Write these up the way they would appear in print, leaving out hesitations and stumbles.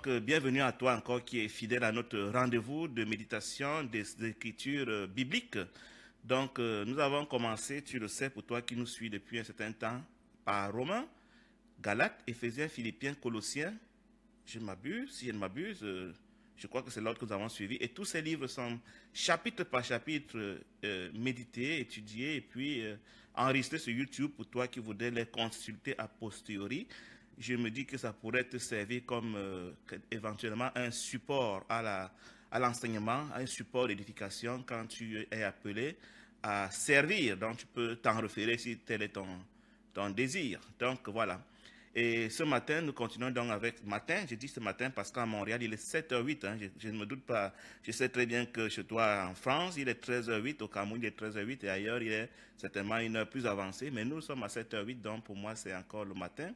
Bienvenue à toi encore qui est fidèle à notre rendez-vous de méditation des écritures bibliques. Nous avons commencé, tu le sais, pour toi qui nous suis depuis un certain temps, par Romains, Galates, Éphésiens, Philippiens, Colossiens. Si je ne m'abuse, je crois que c'est l'ordre que nous avons suivi. Et tous ces livres sont chapitre par chapitre médités, étudiés et puis enregistrés sur YouTube pour toi qui voudrais les consulter a posteriori. Je me dis que ça pourrait te servir comme éventuellement un support à l'enseignement, un support d'édification quand tu es appelé à servir. Donc tu peux t'en référer si tel est ton désir. Donc voilà. Et ce matin, nous continuons donc avec matin. Je dis ce matin parce qu'à Montréal, il est 7h08. Hein, je ne me doute pas. Je sais très bien que chez toi en France, il est 13h08. Au Cameroun, il est 13h08. Et ailleurs, il est certainement une heure plus avancée. Mais nous sommes à 7h08. Donc pour moi, c'est encore le matin.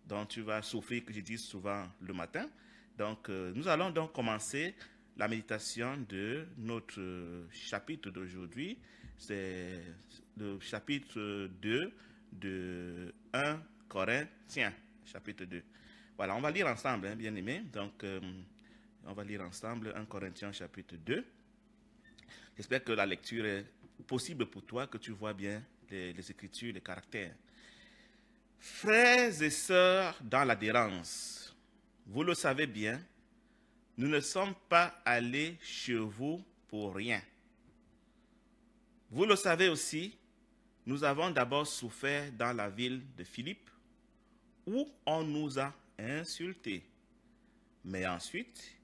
Donc tu vas souffrir que je dise souvent le matin. Donc nous allons donc commencer la méditation de notre chapitre d'aujourd'hui. C'est le chapitre 2 de 1 Corinthiens, chapitre 2. Voilà, on va lire ensemble, hein, bien aimé. Donc, on va lire ensemble 1 Corinthiens, chapitre 2. J'espère que la lecture est possible pour toi, que tu vois bien les écritures, les caractères. Frères et sœurs dans l'adhérence, vous le savez bien, nous ne sommes pas allés chez vous pour rien. Vous le savez aussi, nous avons d'abord souffert dans la ville de Philippe, où on nous a insultés. Mais ensuite,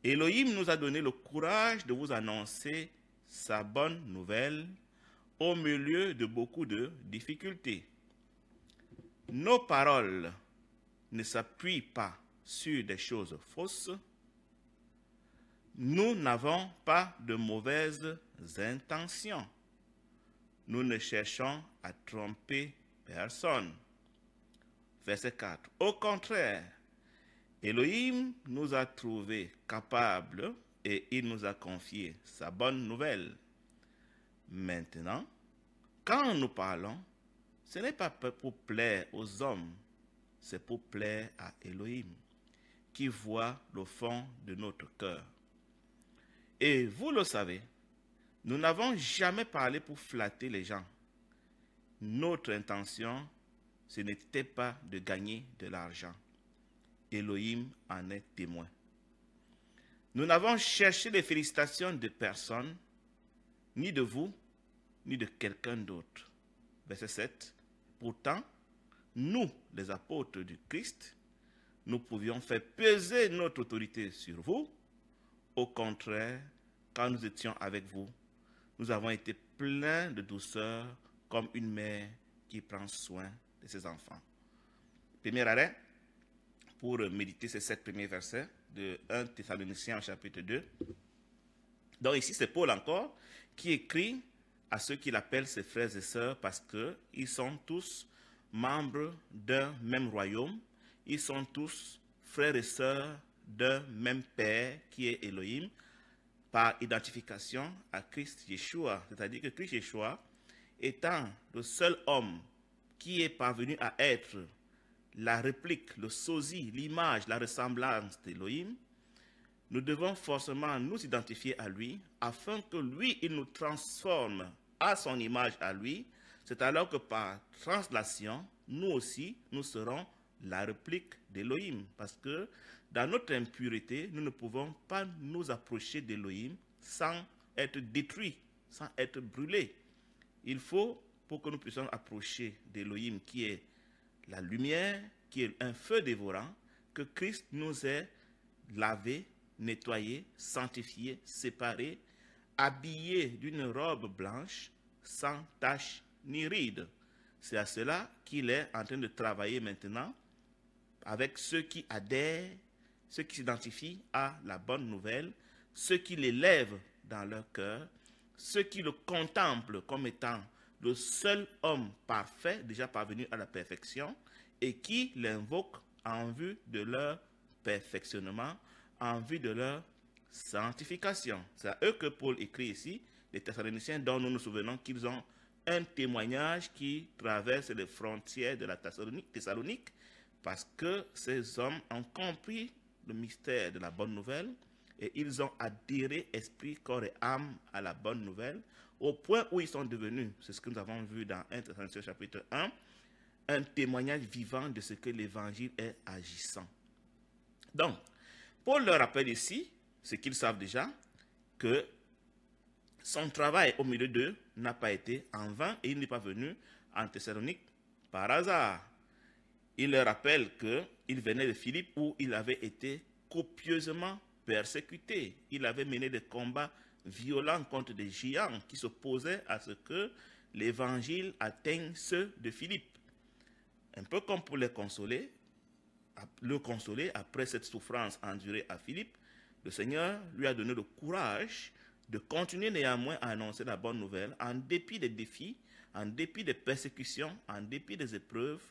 Elohim nous a donné le courage de vous annoncer sa bonne nouvelle au milieu de beaucoup de difficultés. Nos paroles ne s'appuient pas sur des choses fausses. Nous n'avons pas de mauvaises intentions. Nous ne cherchons à tromper personne. Verset 4. Au contraire, Elohim nous a trouvés capables et il nous a confié sa bonne nouvelle. Maintenant, quand nous parlons, ce n'est pas pour plaire aux hommes, c'est pour plaire à Elohim, qui voit le fond de notre cœur. Et vous le savez, nous n'avons jamais parlé pour flatter les gens. Notre intention, ce n'était pas de gagner de l'argent. Elohim en est témoin. Nous n'avons cherché les félicitations de personne, ni de vous, ni de quelqu'un d'autre. Verset 7. Pourtant, nous, les apôtres du Christ, nous pouvions faire peser notre autorité sur vous. Au contraire, quand nous étions avec vous, nous avons été pleins de douceur comme une mère qui prend soin de ses enfants. Premier arrêt pour méditer ces 7 premiers versets de 1 Thessaloniciens chapitre 2. Donc ici, c'est Paul encore qui écrit à ceux qu'il appelle ses frères et sœurs parce qu'ils sont tous membres d'un même royaume. Ils sont tous frères et sœurs d'un même Père qui est Elohim par identification à Christ Yeshua. C'est-à-dire que Christ Yeshua, étant le seul homme qui est parvenu à être la réplique, le sosie, l'image, la ressemblance d'Elohim, nous devons forcément nous identifier à lui afin que lui, il nous transforme à son image à lui. C'est alors que par translation, nous aussi, nous serons la réplique d'Elohim. Parce que dans notre impureté, nous ne pouvons pas nous approcher d'Elohim sans être détruits, sans être brûlés. Il faut, pour que nous puissions approcher d'Elohim qui est la lumière, qui est un feu dévorant, que Christ nous ait lavé, nettoyé, sanctifié, séparé, habillé d'une robe blanche, sans tache ni ride. C'est à cela qu'il est en train de travailler maintenant avec ceux qui adhèrent, ceux qui s'identifient à la bonne nouvelle, ceux qui l'élèvent dans leur cœur, ceux qui le contemplent comme étant le seul homme parfait, déjà parvenu à la perfection, et qui l'invoquent en vue de leur perfectionnement, en vue de leur sanctification. C'est à eux que Paul écrit ici, les Thessaloniciens, dont nous nous souvenons qu'ils ont un témoignage qui traverse les frontières de la Thessalonique, parce que ces hommes ont compris le mystère de la bonne nouvelle et ils ont adhéré esprit, corps et âme à la bonne nouvelle au point où ils sont devenus, c'est ce que nous avons vu dans 1 Thessaloniciens chapitre 1, un témoignage vivant de ce que l'évangile est agissant. Donc, Paul leur rappelle ici, ce qu'ils savent déjà, que son travail au milieu d'eux n'a pas été en vain et il n'est pas venu en Thessalonique par hasard. Il leur rappelle qu'il venait de Philippe où il avait été copieusement persécuté. Il avait mené des combats violents contre des géants qui s'opposaient à ce que l'évangile atteigne ceux de Philippe. Un peu comme pour le consoler après cette souffrance endurée à Philippe, le Seigneur lui a donné le courage de continuer néanmoins à annoncer la bonne nouvelle en dépit des défis, en dépit des persécutions, en dépit des épreuves.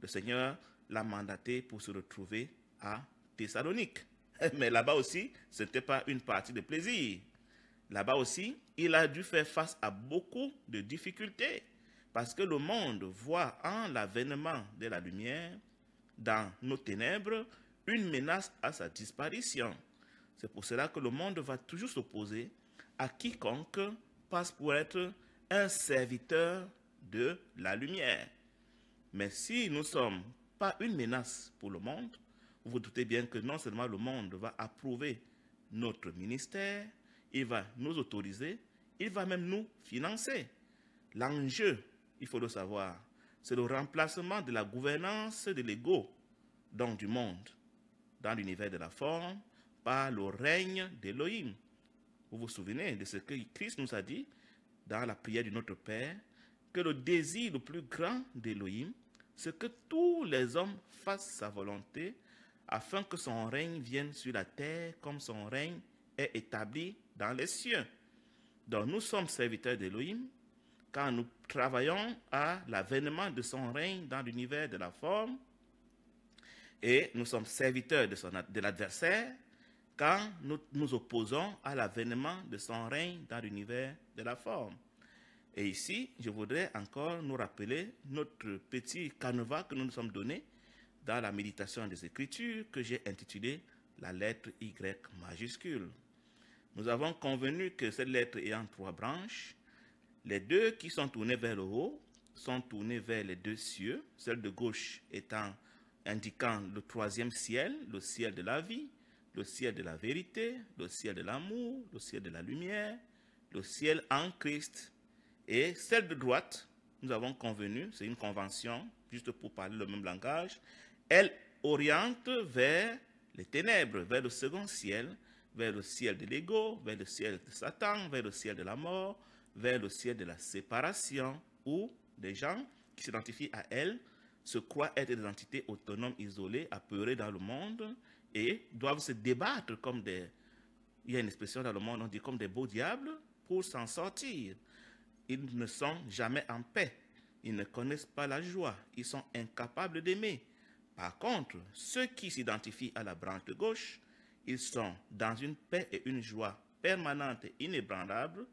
Le Seigneur l'a mandaté pour se retrouver à Thessalonique. Mais là-bas aussi, ce n'était pas une partie de plaisir. Là-bas aussi, il a dû faire face à beaucoup de difficultés parce que le monde voit en l'avènement de la lumière dans nos ténèbres une menace à sa disparition. C'est pour cela que le monde va toujours s'opposer à quiconque passe pour être un serviteur de la lumière. Mais si nous ne sommes pas une menace pour le monde, vous vous doutez bien que non seulement le monde va approuver notre ministère, il va nous autoriser, il va même nous financer. L'enjeu, il faut le savoir, c'est le remplacement de la gouvernance de l'ego, donc du monde, dans l'univers de la forme, par le règne d'Élohim. Vous vous souvenez de ce que Christ nous a dit dans la prière de notre Père, que le désir le plus grand d'Élohim, c'est que tous les hommes fassent sa volonté, afin que son règne vienne sur la terre comme son règne est établi dans les cieux. Donc nous sommes serviteurs d'Élohim quand nous travaillons à l'avènement de son règne dans l'univers de la forme, et nous sommes serviteurs de l'adversaire quand nous nous opposons à l'avènement de son règne dans l'univers de la forme. Et ici, je voudrais encore nous rappeler notre petit canevas que nous nous sommes donné dans la méditation des Écritures que j'ai intitulé la lettre Y majuscule. Nous avons convenu que cette lettre ayant 3 branches, les 2 qui sont tournées vers le haut sont tournées vers les 2 cieux, celle de gauche indiquant le 3e ciel, le ciel de la vie, le ciel de la vérité, le ciel de l'amour, le ciel de la lumière, le ciel en Christ. Et celle de droite, nous avons convenu, c'est une convention, juste pour parler le même langage, elle oriente vers les ténèbres, vers le second ciel, vers le ciel de l'ego, vers le ciel de Satan, vers le ciel de la mort, vers le ciel de la séparation, où des gens qui s'identifient à elle se croient être des entités autonomes, isolées, apeurées dans le monde, et doivent se débattre comme des... Il y a une expression dans le monde, on dit comme des beaux diables, pour s'en sortir. Ils ne sont jamais en paix. Ils ne connaissent pas la joie. Ils sont incapables d'aimer. Par contre, ceux qui s'identifient à la branche de gauche, ils sont dans une paix et une joie permanente et inébranlable.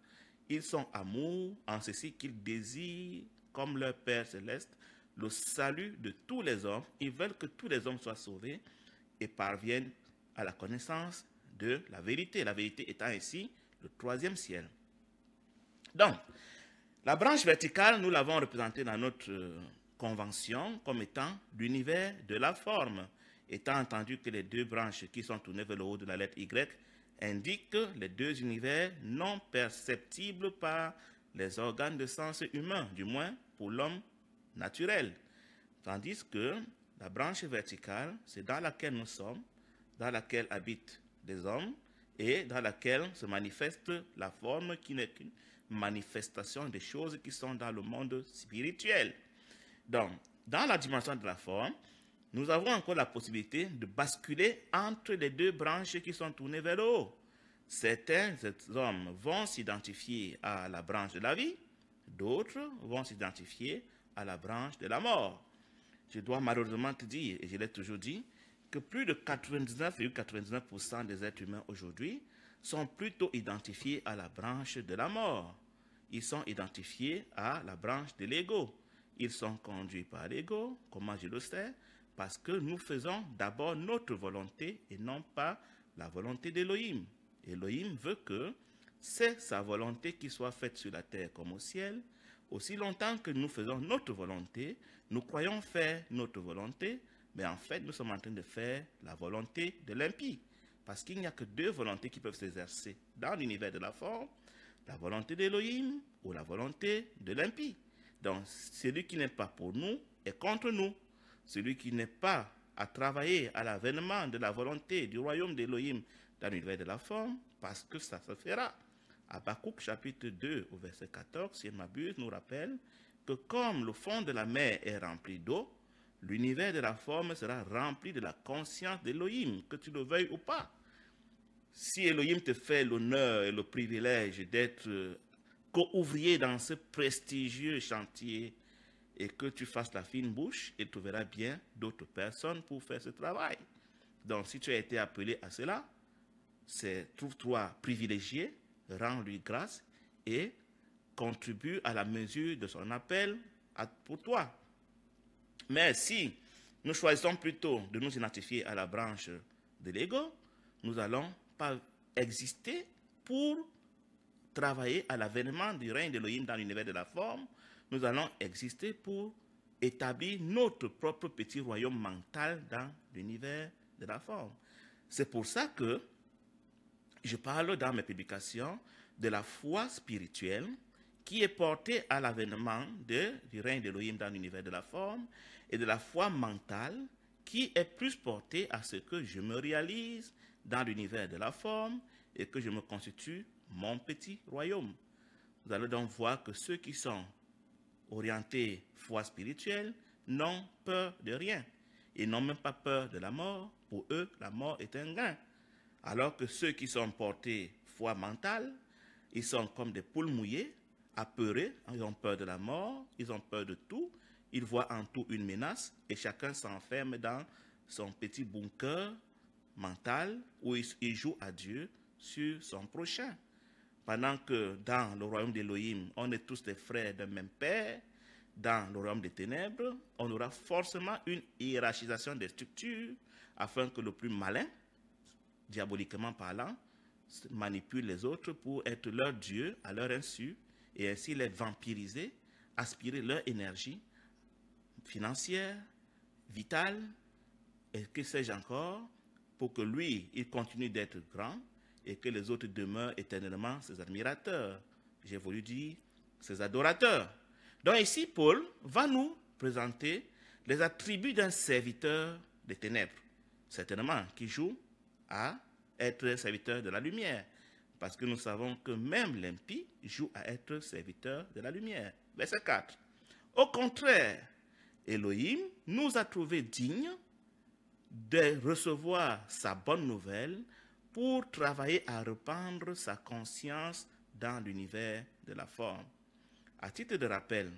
Ils sont amour en ceci qu'ils désirent, comme leur Père céleste, le salut de tous les hommes. Ils veulent que tous les hommes soient sauvés et parviennent à la connaissance de la vérité. La vérité étant ici le 3e ciel. Donc, la branche verticale, nous l'avons représentée dans notre convention comme étant l'univers de la forme, étant entendu que les 2 branches qui sont tournées vers le haut de la lettre Y indiquent les 2 univers non perceptibles par les organes de sens humains, du moins pour l'homme naturel. Tandis que la branche verticale, c'est dans laquelle nous sommes, dans laquelle habitent les hommes et dans laquelle se manifeste la forme qui n'est qu'une manifestation des choses qui sont dans le monde spirituel. Donc, dans la dimension de la forme, nous avons encore la possibilité de basculer entre les 2 branches qui sont tournées vers le haut. Certains hommes vont s'identifier à la branche de la vie, d'autres vont s'identifier à la branche de la mort. Je dois malheureusement te dire, et je l'ai toujours dit, que plus de 99,99% des êtres humains aujourd'hui sont plutôt identifiés à la branche de la mort. Ils sont identifiés à la branche de l'ego. Ils sont conduits par l'ego, comment je le sais? parce que nous faisons d'abord notre volonté et non pas la volonté d'Élohim. Élohim veut que c'est sa volonté qui soit faite sur la terre comme au ciel. Aussi longtemps que nous faisons notre volonté, nous croyons faire notre volonté, mais en fait, nous sommes en train de faire la volonté de l'impie. Parce qu'il n'y a que deux volontés qui peuvent s'exercer dans l'univers de la forme, la volonté d'Élohim ou la volonté de l'impie. Donc, celui qui n'est pas pour nous est contre nous. Celui qui n'est pas à travailler à l'avènement de la volonté du royaume d'Élohim dans l'univers de la forme, parce que ça se fera. Habakkuk chapitre 2 au verset 14, si je ne m'abuse, nous rappelle que comme le fond de la mer est rempli d'eau, l'univers de la forme sera rempli de la conscience d'Élohim, que tu le veuilles ou pas. Si Élohim te fait l'honneur et le privilège d'être co-ouvrier dans ce prestigieux chantier et que tu fasses la fine bouche, il trouvera bien d'autres personnes pour faire ce travail. Donc, si tu as été appelé à cela, trouve-toi privilégié, rends-lui grâce et contribue à la mesure de son appel pour toi. Mais si nous choisissons plutôt de nous identifier à la branche de l'ego, nous n'allons pas exister pour travailler à l'avènement du règne d'Élohim dans l'univers de la forme. Nous allons exister pour établir notre propre petit royaume mental dans l'univers de la forme. C'est pour ça que je parle dans mes publications de la foi spirituelle qui est portée à l'avènement du règne d'Élohim dans l'univers de la forme et de la foi mentale qui est plus portée à ce que je me réalise dans l'univers de la forme et que je me constitue mon petit royaume. Vous allez donc voir que ceux qui sont orientés foi spirituelle n'ont peur de rien. Ils n'ont même pas peur de la mort. Pour eux, la mort est un gain. Alors que ceux qui sont portés foi mentale, ils sont comme des poules mouillées, apeurés, ils ont peur de la mort, ils ont peur de tout, ils voient en tout une menace et chacun s'enferme dans son petit bunker mental où il joue à Dieu sur son prochain. Pendant que dans le royaume d'Élohim, on est tous des frères d'un même père, dans le royaume des ténèbres, on aura forcément une hiérarchisation des structures afin que le plus malin, diaboliquement parlant, manipule les autres pour être leur Dieu à leur insu et ainsi les vampiriser, aspirer leur énergie financière, vitale et que sais-je encore, pour que lui, il continue d'être grand et que les autres demeurent éternellement ses admirateurs. J'ai voulu dire ses adorateurs. Donc ici, Paul va nous présenter les attributs d'un serviteur des ténèbres, certainement qui joue à être serviteur de la lumière, parce que nous savons que même l'impie joue à être serviteur de la lumière. Verset 4. Au contraire, Élohim nous a trouvés dignes de recevoir sa bonne nouvelle pour travailler à répandre sa conscience dans l'univers de la forme. À titre de rappel,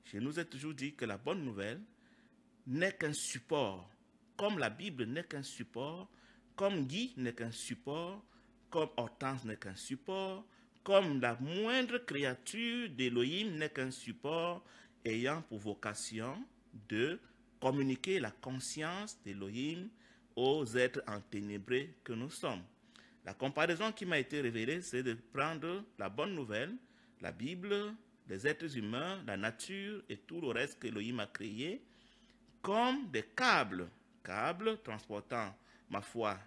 je nous ai toujours dit que la bonne nouvelle n'est qu'un support, comme la Bible n'est qu'un support, comme Guy n'est qu'un support, comme Hortense n'est qu'un support, comme la moindre créature d'Élohim n'est qu'un support ayant pour vocation de communiquer la conscience d'Élohim aux êtres enténébrés que nous sommes. La comparaison qui m'a été révélée, c'est de prendre la bonne nouvelle, la Bible, les êtres humains, la nature et tout le reste qu'Élohim a créé, comme des câbles transportant, ma foi,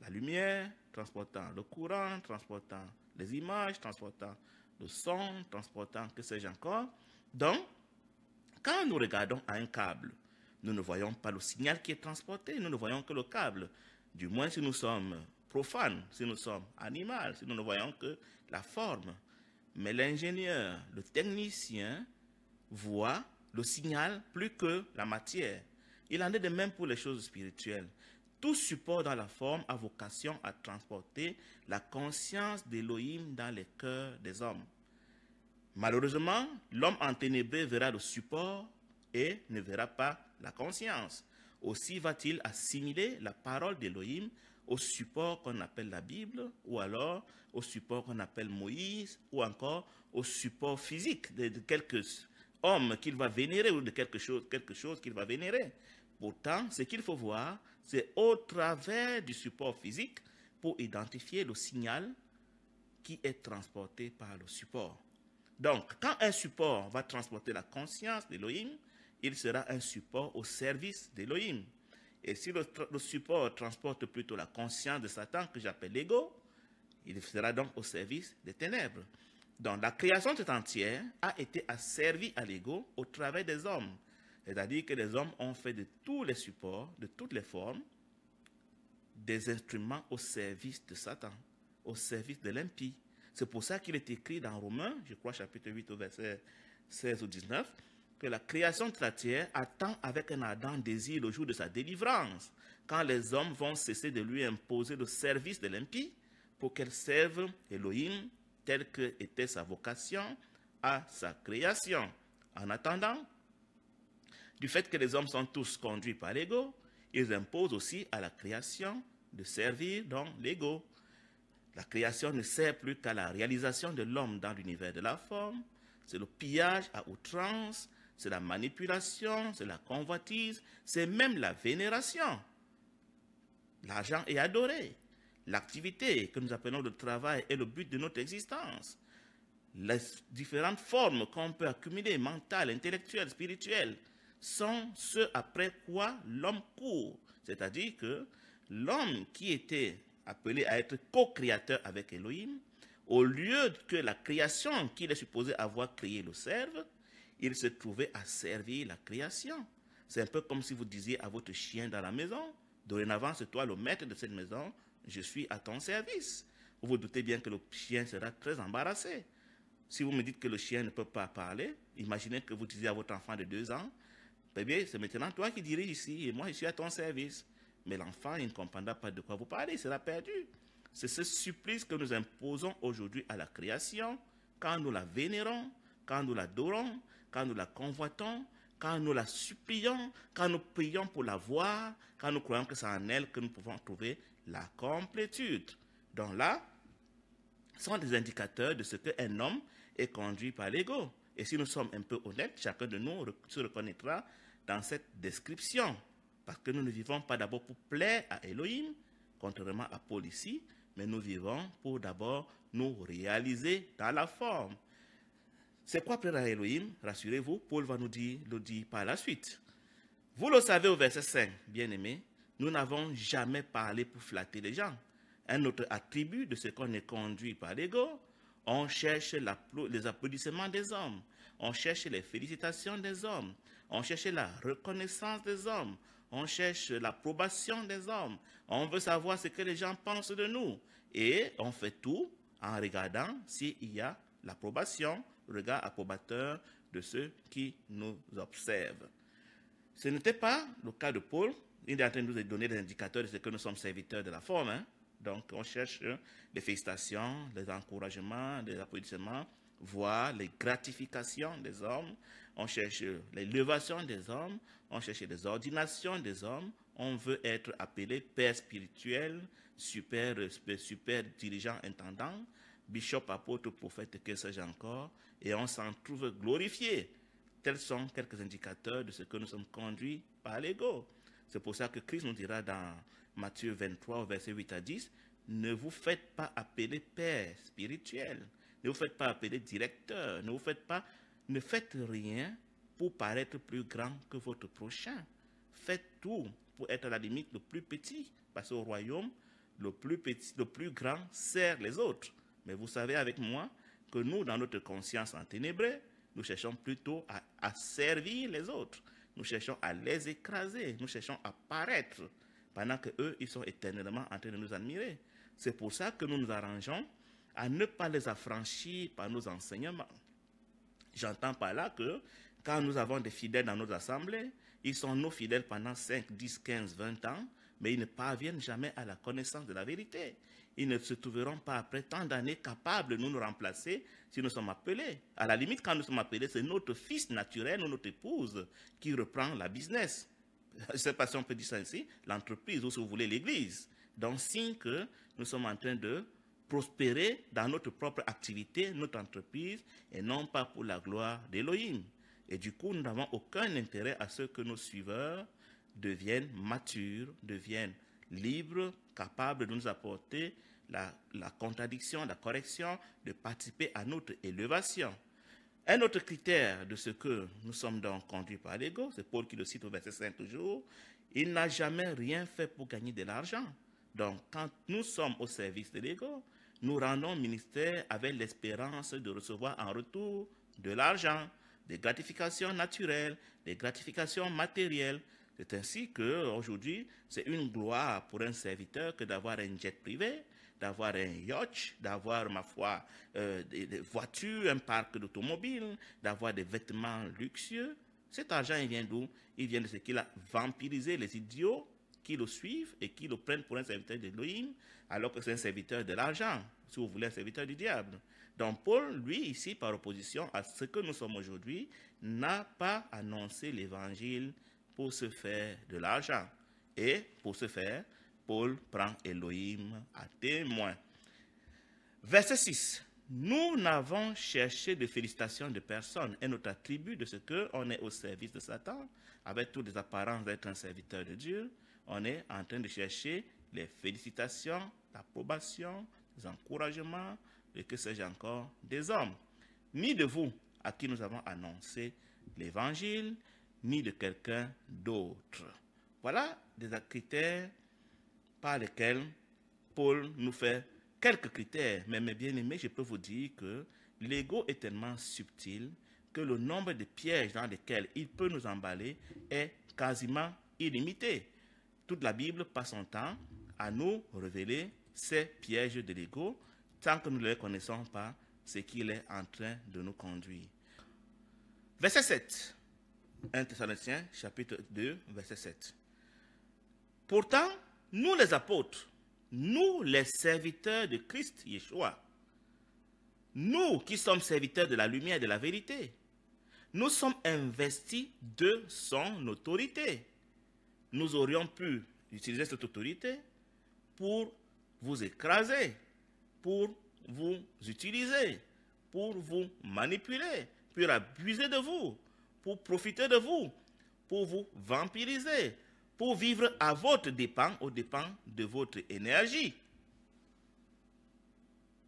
la lumière, transportant le courant, transportant les images, transportant le son, transportant que sais-je encore. Donc, quand nous regardons à un câble, nous ne voyons pas le signal qui est transporté, nous ne voyons que le câble. Du moins si nous sommes profanes, si nous sommes animaux, si nous ne voyons que la forme. Mais l'ingénieur, le technicien, voit le signal plus que la matière. Il en est de même pour les choses spirituelles. Tout support dans la forme a vocation à transporter la conscience d'Élohim dans les cœurs des hommes. Malheureusement, l'homme enténébré verra le support et ne verra pas la conscience. Aussi va-t-il assimiler la parole d'Élohim au support qu'on appelle la Bible, ou alors au support qu'on appelle Moïse, ou encore au support physique de quelques hommes qu'il va vénérer, ou de quelque chose qu'il va vénérer. Pourtant, ce qu'il faut voir, c'est au travers du support physique pour identifier le signal qui est transporté par le support. Donc, quand un support va transporter la conscience d'Élohim, il sera un support au service d'Élohim. Et si le support transporte plutôt la conscience de Satan, que j'appelle l'ego, il sera donc au service des ténèbres. Donc, la création toute entière a été asservie à l'ego au travers des hommes. C'est-à-dire que les hommes ont fait de tous les supports, de toutes les formes, des instruments au service de Satan, au service de l'impie. C'est pour ça qu'il est écrit dans Romains, je crois chapitre 8 au verset 16 ou 19, que la création de la terre attend avec un ardent désir le jour de sa délivrance, quand les hommes vont cesser de lui imposer le service de l'impie pour qu'elle serve Elohim telle que était sa vocation à sa création. En attendant, du fait que les hommes sont tous conduits par l'ego, ils imposent aussi à la création de servir dans l'ego. La création ne sert plus qu'à la réalisation de l'homme dans l'univers de la forme. C'est le pillage à outrance, c'est la manipulation, c'est la convoitise, c'est même la vénération. L'argent est adoré. L'activité que nous appelons le travail est le but de notre existence. Les différentes formes qu'on peut accumuler, mentales, intellectuelles, spirituelles, sont ce après quoi l'homme court. C'est-à-dire que l'homme qui était appelé à être co-créateur avec Elohim, au lieu que la création qu'il est supposé avoir créée le serve, il se trouvait à servir la création. C'est un peu comme si vous disiez à votre chien dans la maison, dorénavant c'est toi le maître de cette maison, je suis à ton service. Vous vous doutez bien que le chien sera très embarrassé. Si vous me dites que le chien ne peut pas parler, imaginez que vous disiez à votre enfant de 2 ans, bébé, c'est maintenant toi qui dirige ici et moi je suis à ton service. Mais l'enfant, il ne comprendra pas de quoi vous parlez, il sera perdu. C'est ce supplice que nous imposons aujourd'hui à la création, quand nous la vénérons, quand nous l'adorons, quand nous la convoitons, quand nous la supplions, quand nous prions pour la voir, quand nous croyons que c'est en elle que nous pouvons trouver la complétude. Donc là, ce sont des indicateurs de ce qu'un homme est conduit par l'ego. Et si nous sommes un peu honnêtes, chacun de nous se reconnaîtra dans cette description. Parce que nous ne vivons pas d'abord pour plaire à Elohim, contrairement à Paul ici, mais nous vivons pour d'abord nous réaliser dans la forme. C'est quoi plaire à Elohim? Rassurez-vous, Paul va nous dire, le dire par la suite. Vous le savez au verset 5, bien-aimés, nous n'avons jamais parlé pour flatter les gens. Un autre attribut de ce qu'on est conduit par l'ego, on cherche les applaudissements des hommes, on cherche les félicitations des hommes, on cherche la reconnaissance des hommes, on cherche l'approbation des hommes, on veut savoir ce que les gens pensent de nous. Et on fait tout en regardant s'il y a l'approbation, le regard approbateur de ceux qui nous observent. Ce n'était pas le cas de Paul. Il est en train de nous donner des indicateurs de ce que nous sommes serviteurs de la forme. Donc, on cherche les félicitations, les encouragements, les applaudissements, voire les gratifications des hommes. On cherche l'élévation des hommes. On cherche les ordinations des hommes. On veut être appelé père spirituel, super dirigeant intendant, bishop, apôtre, prophète, que sais-je encore. Et on s'en trouve glorifié. Tels sont quelques indicateurs de ce que nous sommes conduits par l'ego. C'est pour ça que Christ nous dira dans Matthieu 23, versets 8 à 10, ne vous faites pas appeler père spirituel, ne vous faites pas appeler directeur, ne faites rien pour paraître plus grand que votre prochain. Faites tout pour être à la limite le plus petit, parce qu'au royaume, le plus grand sert les autres. Mais vous savez avec moi que nous, dans notre conscience enténébrée, nous cherchons plutôt à servir les autres. Nous cherchons à les écraser. Nous cherchons à paraître pendant qu'eux, ils sont éternellement en train de nous admirer. C'est pour ça que nous nous arrangeons à ne pas les affranchir par nos enseignements. J'entends par là que quand nous avons des fidèles dans nos assemblées, ils sont nos fidèles pendant 5, 10, 15, 20 ans, mais ils ne parviennent jamais à la connaissance de la vérité. Ils ne se trouveront pas après tant d'années capables de nous remplacer si nous sommes appelés. À la limite, quand nous sommes appelés, c'est notre fils naturel ou notre épouse qui reprend la business. Je ne sais pas si on peut dire ça ici, l'entreprise ou si vous voulez l'église. Donc, signe que nous sommes en train de prospérer dans notre propre activité, notre entreprise, et non pas pour la gloire d'Élohim. Et du coup, nous n'avons aucun intérêt à ce que nos suiveurs deviennent matures, deviennent libres, capables de nous apporter la contradiction, la correction, de participer à notre élévation. Un autre critère de ce que nous sommes donc conduits par l'ego, c'est Paul qui le cite au verset 5 toujours, il n'a jamais rien fait pour gagner de l'argent. Donc, quand nous sommes au service de l'ego, nous rendons ministère avec l'espérance de recevoir en retour de l'argent, des gratifications naturelles, des gratifications matérielles. C'est ainsi qu'aujourd'hui, c'est une gloire pour un serviteur que d'avoir un jet privé, d'avoir un yacht, d'avoir, ma foi, des voitures, un parc d'automobiles, d'avoir des vêtements luxueux. Cet argent, il vient d'où? Il vient de ce qu'il a vampirisé les idiots qui le suivent et qui le prennent pour un serviteur d'Élohim, alors que c'est un serviteur de l'argent, si vous voulez, un serviteur du diable. Donc Paul, lui, ici, par opposition à ce que nous sommes aujourd'hui, n'a pas annoncé l'évangile pour se faire de l'argent. Et pour ce faire, Paul prend Elohim à témoin. Verset 6. Nous n'avons cherché de félicitations de personne, un autre attribut de ce qu'on est au service de Satan, avec toutes les apparences d'être un serviteur de Dieu. On est en train de chercher les félicitations, l'approbation, les encouragements, et que sais-je encore, des hommes. Ni de vous à qui nous avons annoncé l'évangile, ni de quelqu'un d'autre. Voilà des critères par lesquels Paul nous fait quelques critères. Mais mes bien-aimés, je peux vous dire que l'ego est tellement subtil que le nombre de pièges dans lesquels il peut nous emballer est quasiment illimité. Toute la Bible passe son temps à nous révéler ces pièges de l'ego tant que nous ne les connaissons pas, ce qu'il est en train de nous conduire. Verset 7. 1 Thessaloniciens, chapitre 2, verset 7. Pourtant, nous les apôtres, nous les serviteurs de Christ Yeshua, nous qui sommes serviteurs de la lumière et de la vérité, nous sommes investis de son autorité. Nous aurions pu utiliser cette autorité pour vous écraser, pour vous utiliser, pour vous manipuler, pour abuser de vous, pour profiter de vous, pour vous vampiriser, pour vivre à votre dépens, aux dépens de votre énergie.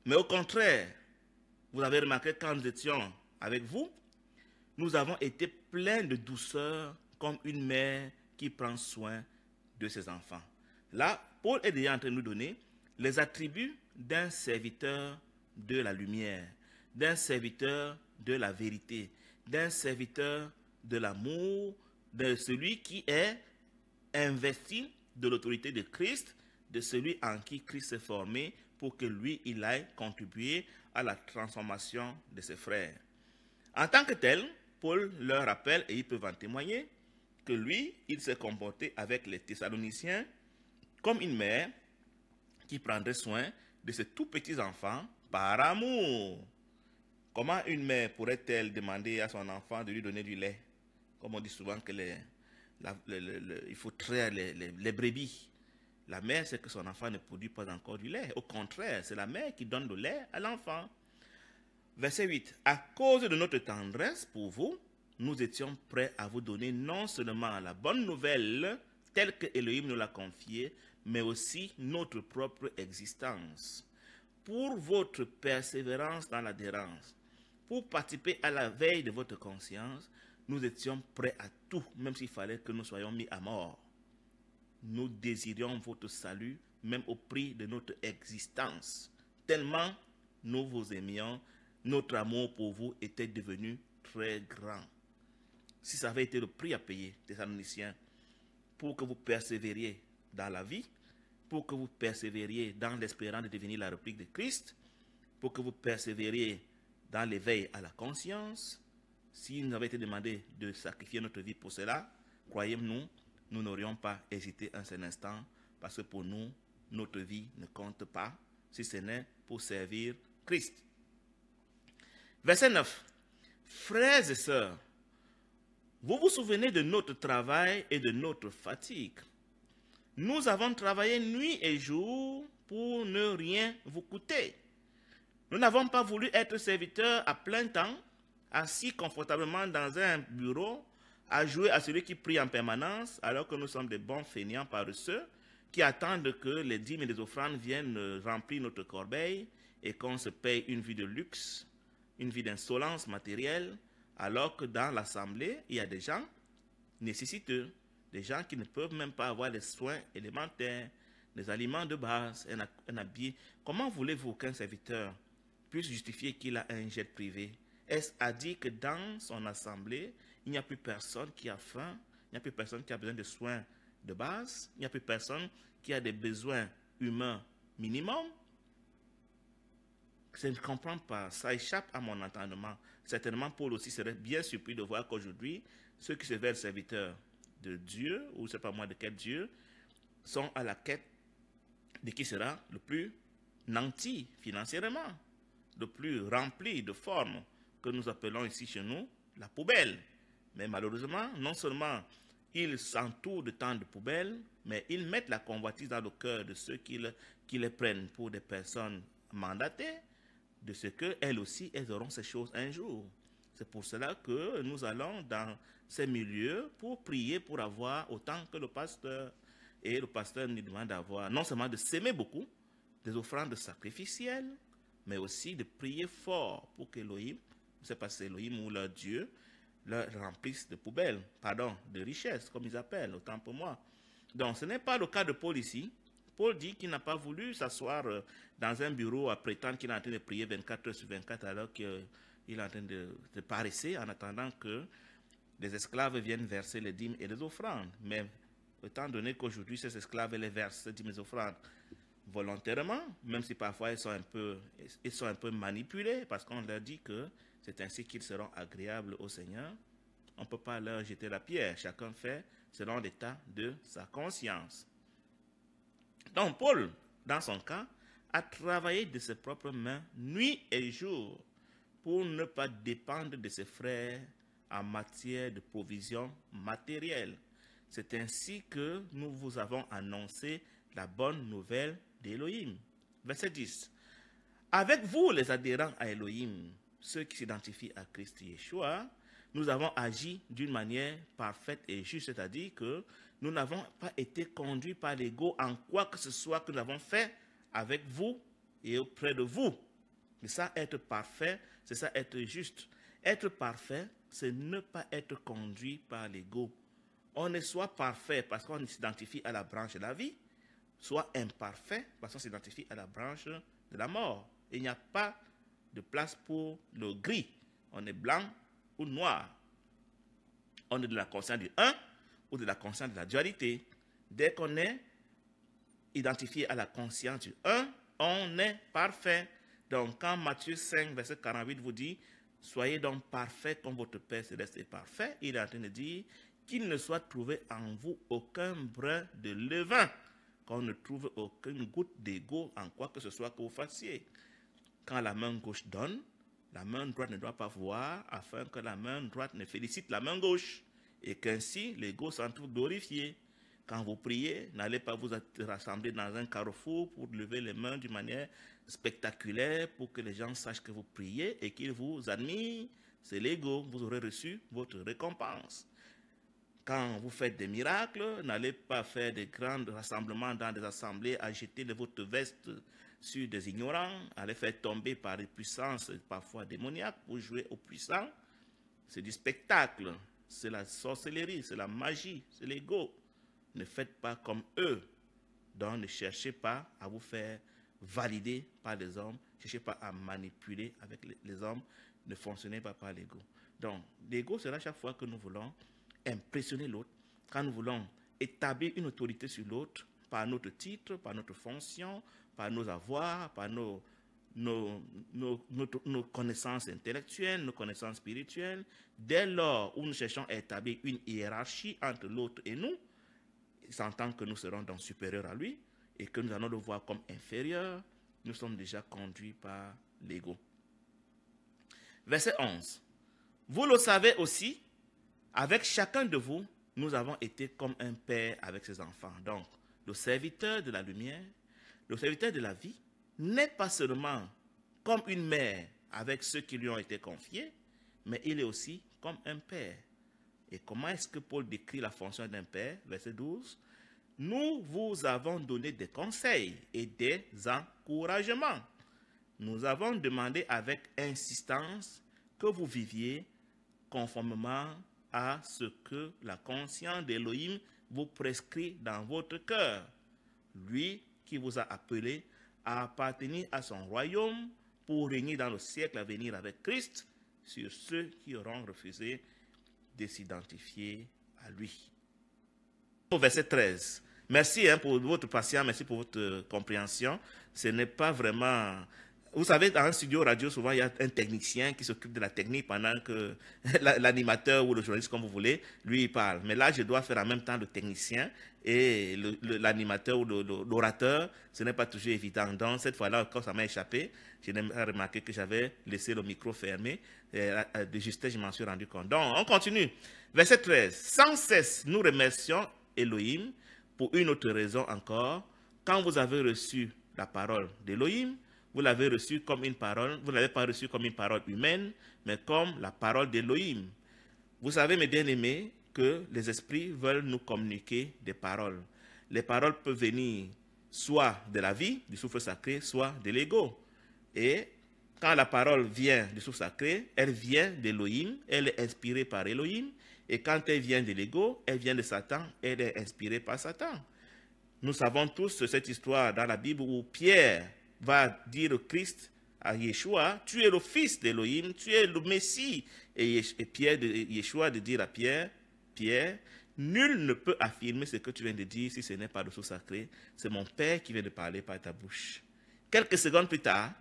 Mais au contraire, vous avez remarqué quand nous étions avec vous, nous avons été pleins de douceur comme une mère qui prend soin de ses enfants. Là, Paul est déjà en train de nous donner les attributs d'un serviteur de la lumière, d'un serviteur de la vérité, d'un serviteur de l'amour, de celui qui est investi de l'autorité de Christ, de celui en qui Christ s'est formé pour que lui, il aille contribuer à la transformation de ses frères. En tant que tel, Paul leur rappelle, et ils peuvent en témoigner, que lui, il s'est comporté avec les Thessaloniciens comme une mère qui prendrait soin de ses tout petits enfants par amour. Comment une mère pourrait-elle demander à son enfant de lui donner du lait? Comme on dit souvent que il faut traire les brebis. La mère sait que son enfant ne produit pas encore du lait. Au contraire, c'est la mère qui donne le lait à l'enfant. Verset 8. À cause de notre tendresse pour vous, nous étions prêts à vous donner non seulement la bonne nouvelle telle que Elohim nous l'a confiée, mais aussi notre propre existence. Pour votre persévérance dans l'adhérence, pour participer à la veille de votre conscience, nous étions prêts à tout, même s'il fallait que nous soyons mis à mort. Nous désirions votre salut, même au prix de notre existence. Tellement nous vous aimions, notre amour pour vous était devenu très grand. Si ça avait été le prix à payer, Thessaloniciens, pour que vous persévériez dans la vie, pour que vous persévériez dans l'espérance de devenir la réplique de Christ, pour que vous persévériez dans l'éveil à la conscience, s'il nous avait été demandé de sacrifier notre vie pour cela, croyez-nous, nous n'aurions pas hésité un seul instant, parce que pour nous, notre vie ne compte pas, si ce n'est pour servir Christ. Verset 9. Frères et sœurs, vous vous souvenez de notre travail et de notre fatigue. Nous avons travaillé nuit et jour pour ne rien vous coûter. Nous n'avons pas voulu être serviteurs à plein temps, assis confortablement dans un bureau, à jouer à celui qui prie en permanence, alors que nous sommes des bons feignants paresseux, qui attendent que les dîmes et les offrandes viennent remplir notre corbeille et qu'on se paye une vie de luxe, une vie d'insolence matérielle, alors que dans l'assemblée, il y a des gens nécessiteux, des gens qui ne peuvent même pas avoir les soins élémentaires, les aliments de base, un habit. Comment voulez-vous qu'un serviteur puisse justifier qu'il a un jet privé? Est-ce à dire que dans son assemblée, il n'y a plus personne qui a faim, il n'y a plus personne qui a besoin de soins de base, il n'y a plus personne qui a des besoins humains minimum? Je ne comprends pas, ça échappe à mon entendement. Certainement, Paul aussi serait bien surpris de voir qu'aujourd'hui, ceux qui se veulent serviteurs de Dieu, ou je ne sais pas moi de quel Dieu, sont à la quête de qui sera le plus nanti financièrement, le plus rempli de formes, que nous appelons ici chez nous la poubelle. Mais malheureusement, non seulement ils s'entourent de tant de poubelles, mais ils mettent la convoitise dans le cœur de ceux qui les prennent pour des personnes mandatées, de ce qu'elles aussi, elles auront ces choses un jour. C'est pour cela que nous allons dans ces milieux pour prier, pour avoir autant que le pasteur. Et le pasteur nous demande d'avoir, non seulement de s'aimer beaucoup, des offrandes sacrificielles, mais aussi de prier fort pour qu'Élohim, je ne sais pas si c'est Elohim ou leur Dieu, leur remplisse de poubelles, pardon, de richesses, comme ils appellent, autant pour moi. Donc, ce n'est pas le cas de Paul ici. Paul dit qu'il n'a pas voulu s'asseoir dans un bureau à prétendre qu'il est en train de prier 24 heures sur 24 alors qu'il est en train de paresser en attendant que les esclaves viennent verser les dîmes et les offrandes. Mais étant donné qu'aujourd'hui, ces esclaves les versent, ces dîmes et les offrandes, volontairement, même si parfois ils sont un peu manipulés, parce qu'on leur dit que c'est ainsi qu'ils seront agréables au Seigneur. On ne peut pas leur jeter la pierre. Chacun fait selon l'état de sa conscience. Donc Paul, dans son cas, a travaillé de ses propres mains nuit et jour pour ne pas dépendre de ses frères en matière de provision matérielle. C'est ainsi que nous vous avons annoncé la bonne nouvelle d'Élohim. Verset 10. Avec vous, les adhérents à Élohim, ceux qui s'identifient à Christ Yeshua, nous avons agi d'une manière parfaite et juste, c'est-à-dire que nous n'avons pas été conduits par l'ego en quoi que ce soit que nous avons fait avec vous et auprès de vous. Mais ça, être parfait, c'est ça, être juste. Être parfait, c'est ne pas être conduit par l'ego. On est soit parfait parce qu'on s'identifie à la branche de la vie, soit imparfait parce qu'on s'identifie à la branche de la mort. Il n'y a pas de place pour le gris. On est blanc ou noir. On est de la conscience du un ou de la conscience de la dualité. Dès qu'on est identifié à la conscience du un, on est parfait. Donc quand Matthieu 5, verset 48 vous dit « Soyez donc parfaits comme votre Père céleste est parfait », il est en train de dire qu'il ne soit trouvé en vous aucun brin de levain, qu'on ne trouve aucune goutte d'ego en quoi que ce soit que vous fassiez. Quand la main gauche donne, la main droite ne doit pas voir, afin que la main droite ne félicite la main gauche, et qu'ainsi l'ego s'en trouve glorifié. Quand vous priez, n'allez pas vous rassembler dans un carrefour pour lever les mains d'une manière spectaculaire pour que les gens sachent que vous priez et qu'ils vous admirent. C'est l'ego, vous aurez reçu votre récompense. Quand vous faites des miracles, n'allez pas faire des grands rassemblements dans des assemblées à jeter votre veste sur des ignorants, à les faire tomber par des puissances parfois démoniaques pour jouer aux puissants. C'est du spectacle, c'est la sorcellerie, c'est la magie, c'est l'ego. Ne faites pas comme eux. Donc ne cherchez pas à vous faire valider par les hommes, ne cherchez pas à manipuler avec les hommes, ne fonctionnez pas par l'ego. Donc l'ego, c'est là chaque fois que nous voulons impressionner l'autre, quand nous voulons établir une autorité sur l'autre par notre titre, par notre fonction, par nos avoirs, par nos connaissances intellectuelles, nos connaissances spirituelles. Dès lors où nous cherchons à établir une hiérarchie entre l'autre et nous, s'entend que nous serons donc supérieurs à lui et que nous allons le voir comme inférieur, nous sommes déjà conduits par l'ego. Verset 11. Vous le savez aussi, avec chacun de vous, nous avons été comme un père avec ses enfants. Donc, le serviteur de la lumière, le serviteur de la vie, n'est pas seulement comme une mère avec ceux qui lui ont été confiés, mais il est aussi comme un père. Et comment est-ce que Paul décrit la fonction d'un père? Verset 12. Nous vous avons donné des conseils et des encouragements. Nous avons demandé avec insistance que vous viviez conformément à ce que la conscience d'Élohim vous prescrit dans votre cœur. Lui qui vous a appelé à appartenir à son royaume pour régner dans le siècle à venir avec Christ sur ceux qui auront refusé de s'identifier à lui. Au verset 13. Merci pour votre patience, merci pour votre compréhension. Ce n'est pas vraiment... Vous savez, dans un studio radio, souvent, il y a un technicien qui s'occupe de la technique pendant que l'animateur ou le journaliste, comme vous voulez, lui, il parle. Mais là, je dois faire en même temps le technicien et l'animateur ou l'orateur. Ce n'est pas toujours évident. Donc, cette fois-là, quand ça m'a échappé, j'ai remarqué que j'avais laissé le micro fermé. De justesse, je m'en suis rendu compte. Donc, on continue. Verset 13. Sans cesse, nous remercions Elohim pour une autre raison encore. Quand vous avez reçu la parole d'Elohim, vous l'avez reçu comme une parole, vous ne l'avez pas reçu comme une parole humaine, mais comme la parole d'Elohim. Vous savez, mes bien-aimés, que les esprits veulent nous communiquer des paroles. Les paroles peuvent venir soit de la vie, du souffle sacré, soit de l'ego. Et quand la parole vient du souffle sacré, elle vient d'Elohim, elle est inspirée par Elohim. Et quand elle vient de l'ego, elle vient de Satan, elle est inspirée par Satan. Nous savons tous cette histoire dans la Bible où Pierre va dire au Christ, à Yeshua, tu es le fils d'Elohim, tu es le Messie. Et Yeshua de dire à Pierre, nul ne peut affirmer ce que tu viens de dire si ce n'est pas le sceau sacré. C'est mon Père qui vient de parler par ta bouche. Quelques secondes plus tard,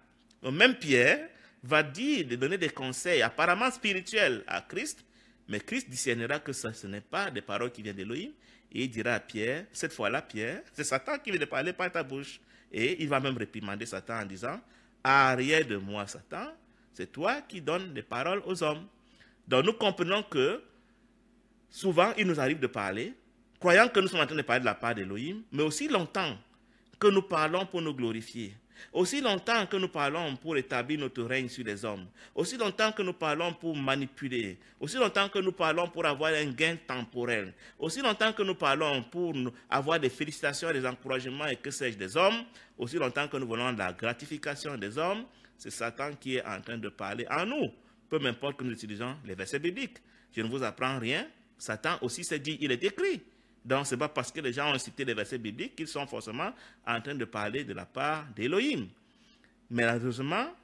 même Pierre va de donner des conseils apparemment spirituels à Christ, mais Christ discernera que ce n'est pas des paroles qui viennent d'Elohim. Et il dira à Pierre, cette fois-là, Pierre, c'est Satan qui vient de parler par ta bouche. Et il va même réprimander Satan en disant, arrière de moi, Satan, c'est toi qui donnes des paroles aux hommes. Donc nous comprenons que souvent il nous arrive de parler, croyant que nous sommes en train de parler de la part d'Elohim, mais aussi longtemps que nous parlons pour nous glorifier. Aussi longtemps que nous parlons pour établir notre règne sur les hommes, aussi longtemps que nous parlons pour manipuler, aussi longtemps que nous parlons pour avoir un gain temporel, aussi longtemps que nous parlons pour avoir des félicitations, des encouragements et que sais-je des hommes, aussi longtemps que nous voulons la gratification des hommes, c'est Satan qui est en train de parler en nous, peu m'importe que nous utilisons les versets bibliques. Je ne vous apprends rien, Satan aussi s'est dit, il est écrit. Donc, ce n'est pas parce que les gens ont cité les versets bibliques qu'ils sont forcément en train de parler de la part d'Elohim. Malheureusement,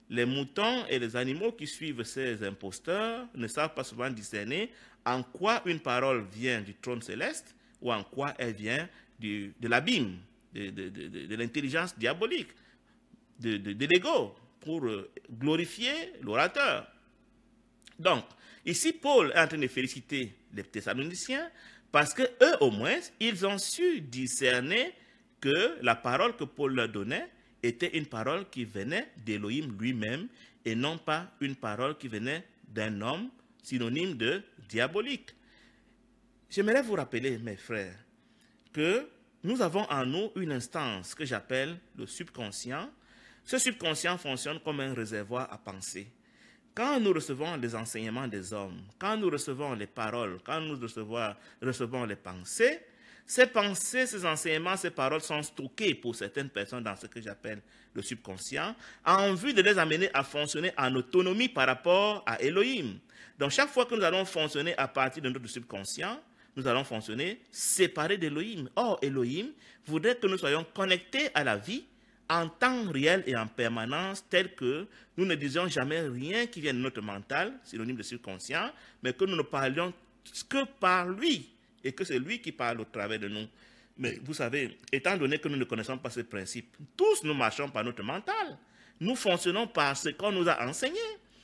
les moutons et les animaux qui suivent ces imposteurs ne savent pas souvent discerner en quoi une parole vient du trône céleste ou en quoi elle vient de l'abîme, de l'intelligence diabolique, de l'ego, pour glorifier l'orateur. Donc, ici, Paul est en train de féliciter les Thessaloniciens parce que eux, au moins, ils ont su discerner que la parole que Paul leur donnait était une parole qui venait d'Elohim lui-même et non pas une parole qui venait d'un homme synonyme de diabolique. J'aimerais vous rappeler, mes frères, que nous avons en nous une instance que j'appelle le subconscient. Ce subconscient fonctionne comme un réservoir à pensée. Quand nous recevons les enseignements des hommes, quand nous recevons les paroles, quand nous recevons les pensées, ces enseignements, ces paroles sont stockées pour certaines personnes dans ce que j'appelle le subconscient, en vue de les amener à fonctionner en autonomie par rapport à Elohim. Donc chaque fois que nous allons fonctionner à partir de notre subconscient, nous allons fonctionner séparés d'Elohim. Or, Elohim voudrait que nous soyons connectés à la vie en temps réel et en permanence, tel que nous ne disions jamais rien qui vienne de notre mental, synonyme de subconscient, mais que nous ne parlions que par lui, et que c'est lui qui parle au travers de nous. Mais vous savez, étant donné que nous ne connaissons pas ce principe, tous nous marchons par notre mental. Nous fonctionnons par ce qu'on nous a enseigné.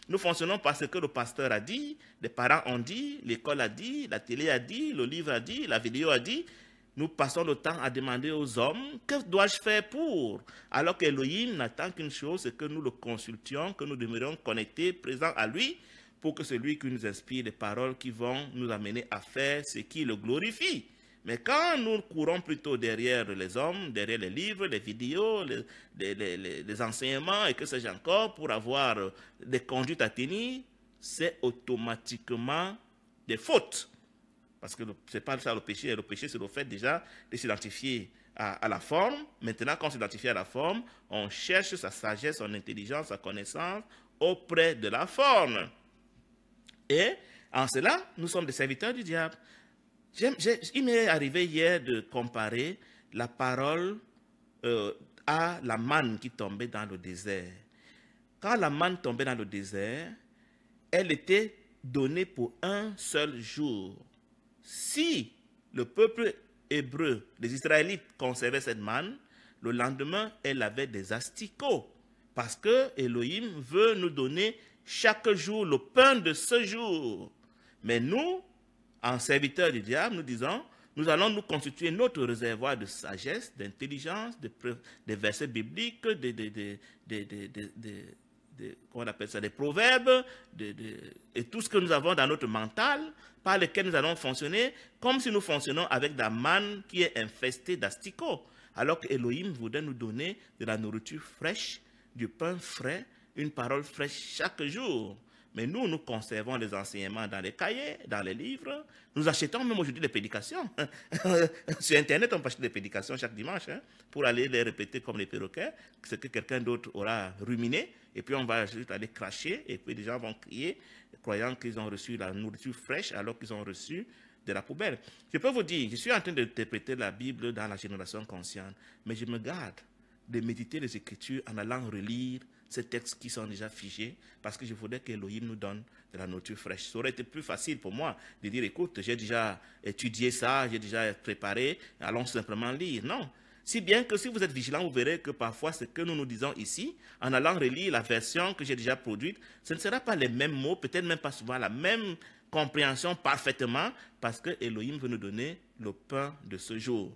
Nous fonctionnons par ce que le pasteur a dit, les parents ont dit, l'école a dit, la télé a dit, le livre a dit, la vidéo a dit. Nous passons le temps à demander aux hommes, que dois-je faire pour? Alors qu'Elohim n'attend qu'une chose, c'est que nous le consultions, que nous demeurions connectés, présents à lui, pour que c'est lui qui nous inspire des paroles qui vont nous amener à faire ce qui le glorifie. Mais quand nous courons plutôt derrière les hommes, derrière les livres, les vidéos, les enseignements et que sais-je encore, pour avoir des conduites à tenir, c'est automatiquement des fautes. parce que ce n'est pas ça le péché c'est le fait déjà de s'identifier à la forme. Maintenant, quand on s'identifie à la forme, on cherche sa sagesse, son intelligence, sa connaissance auprès de la forme. Et en cela, nous sommes des serviteurs du diable. Il m'est arrivé hier de comparer la parole à la manne qui tombait dans le désert. Quand la manne tombait dans le désert, elle était donnée pour un seul jour. Si le peuple hébreu, les Israélites conservaient cette manne, le lendemain, elle avait des asticots. Parce que Elohim veut nous donner chaque jour le pain de ce jour. Mais nous, en serviteurs du diable, nous disons, nous allons nous constituer notre réservoir de sagesse, d'intelligence, des versets bibliques, comment on appelle ça, des proverbes, et tout ce que nous avons dans notre mental, par lequel nous allons fonctionner, comme si nous fonctionnons avec la manne qui est infestée d'asticots. Alors que Elohim voudrait nous donner de la nourriture fraîche, du pain frais, une parole fraîche chaque jour. Mais nous, nous conservons les enseignements dans les cahiers, dans les livres. Nous achetons même aujourd'hui des prédications. Sur Internet, on peut acheter des prédications chaque dimanche pour aller les répéter comme les perroquets, ce que quelqu'un d'autre aura ruminé. Et puis on va juste aller cracher et puis les gens vont crier, croyant qu'ils ont reçu la nourriture fraîche alors qu'ils ont reçu de la poubelle. Je peux vous dire, je suis en train d'interpréter la Bible dans la génération consciente, mais je me garde de méditer les Écritures en allant relire ces textes qui sont déjà figés, parce que je voudrais qu'Elohim nous donne de la nourriture fraîche. Ça aurait été plus facile pour moi de dire, écoute, j'ai déjà étudié ça, j'ai déjà préparé, allons simplement lire. Non. Si bien que si vous êtes vigilant, vous verrez que parfois ce que nous nous disons ici, en allant relire la version que j'ai déjà produite, ce ne sera pas les mêmes mots, peut-être même pas souvent la même compréhension parfaitement, parce que Elohim veut nous donner le pain de ce jour.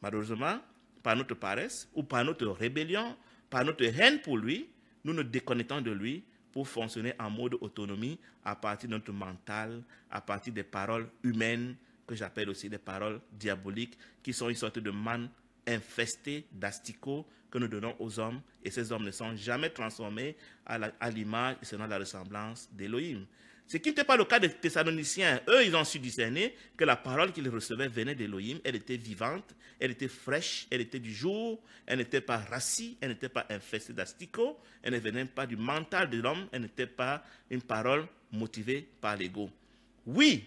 Malheureusement, par notre paresse ou par notre rébellion, par notre haine pour lui, nous nous déconnectons de lui pour fonctionner en mode autonomie à partir de notre mental, à partir des paroles humaines, que j'appelle aussi des paroles diaboliques, qui sont une sorte de manne infestée d'asticots que nous donnons aux hommes, et ces hommes ne sont jamais transformés à l'image et selon la ressemblance d'Elohim. Ce qui n'était pas le cas des Thessaloniciens. Eux, ils ont su discerner que la parole qu'ils recevaient venait d'Elohim. Elle était vivante, elle était fraîche, elle était du jour, elle n'était pas rassie, elle n'était pas infestée d'asticots, elle ne venait pas du mental de l'homme, elle n'était pas une parole motivée par l'ego. Oui,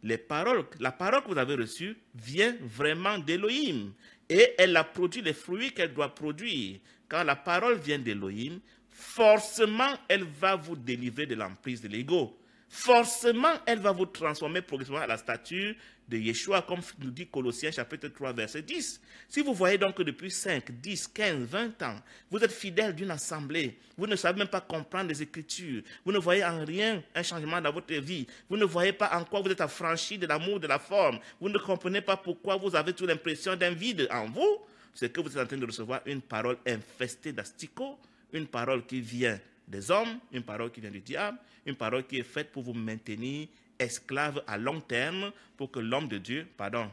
la parole que vous avez reçue vient vraiment d'Elohim et elle a produit les fruits qu'elle doit produire. Quand la parole vient d'Elohim, forcément, elle va vous délivrer de l'emprise de l'ego. Forcément, elle va vous transformer progressivement à la stature de Yeshua, comme nous dit Colossiens chapitre 3, verset 10. Si vous voyez donc que depuis 5, 10, 15, 20 ans, vous êtes fidèle d'une assemblée, vous ne savez même pas comprendre les Écritures, vous ne voyez en rien un changement dans votre vie, vous ne voyez pas en quoi vous êtes affranchi de l'amour de la forme, vous ne comprenez pas pourquoi vous avez toute l'impression d'un vide en vous, c'est que vous êtes en train de recevoir une parole infestée d'asticots, une parole qui vient des hommes, une parole qui vient du diable, une parole qui est faite pour vous maintenir esclave à long terme, pour que l'homme de Dieu, pardon,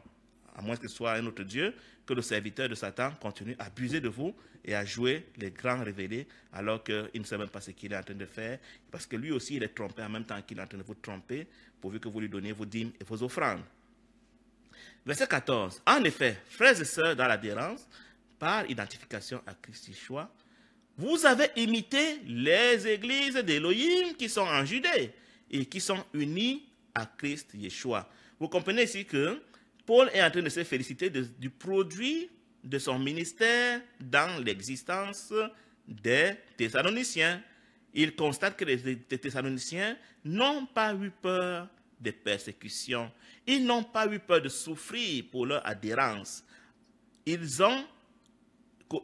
à moins que ce soit un autre Dieu, que le serviteur de Satan continue à abuser de vous et à jouer les grands révélés alors qu'il ne sait même pas ce qu'il est en train de faire, parce que lui aussi il est trompé en même temps qu'il est en train de vous tromper, pourvu que vous lui donniez vos dîmes et vos offrandes. Verset 14. En effet, frères et sœurs dans l'adhérence, par identification à Christ Yeshua, vous avez imité les églises d'Élohim qui sont en Judée et qui sont unies à Christ Yeshua. Vous comprenez ici que Paul est en train de se féliciter du produit de son ministère dans l'existence des Thessaloniciens. Il constate que les Thessaloniciens n'ont pas eu peur des persécutions. Ils n'ont pas eu peur de souffrir pour leur adhérence. Ils ont